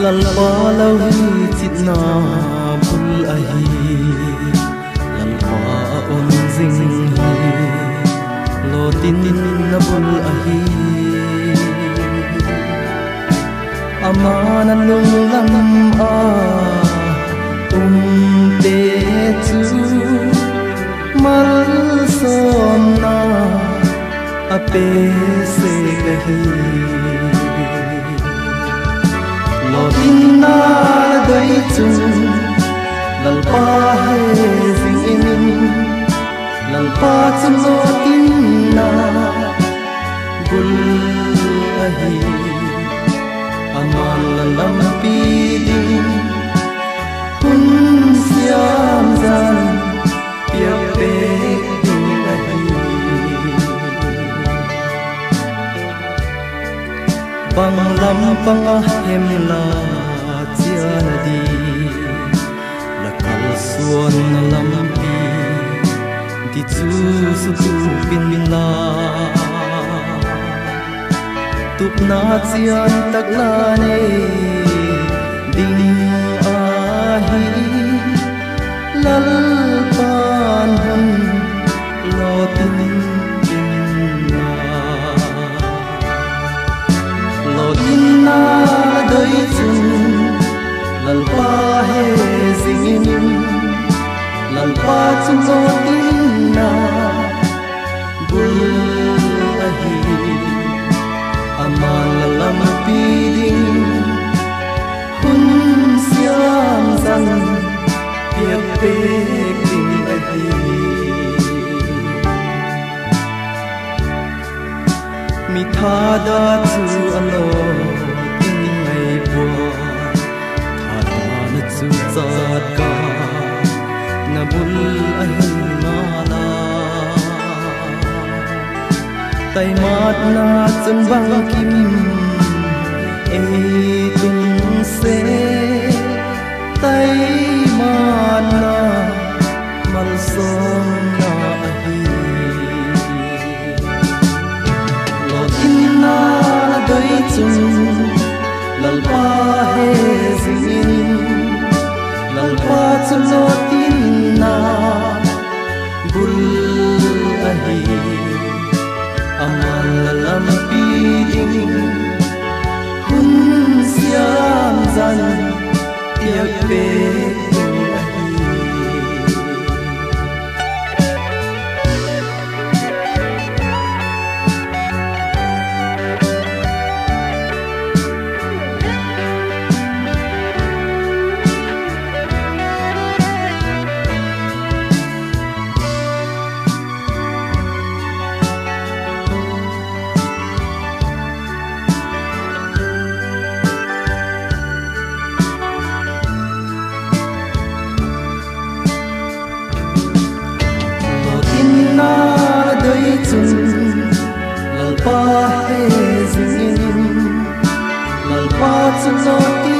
lal pa lau hi chit na bul a hi lal pa on zing hi lo tin na bul a hi amana lung lam a te chu mal som na ape se gahi lo tin na doi chu lal pa he zing in lal pa chu lo tin na bul a hi aman lam pi ding kun siam zan piak pe ding a hi bang lam pang a hem la chia na di la kal suan na lam pi ti chu su tu pin la tup na chian tak la ne ding a hi lal pan hun lo tin na lo tin na doi chun lal pa he zing in lal pa chun lo tin na bul a hi aman lam pi ding kun siam zan piak pe ding a hi mi tha da chu alo tin ngai bo tha da na chu zat ka na bul a hi ma la tay mat na chân băng kim e tung se tay mat na mal som na hi lo tin na doi chung lal pa he zing lal pa chung lo tin na bul a hi aman lam pi ding kun siam zan piak pe lal pa he zing lal pa chu lo ti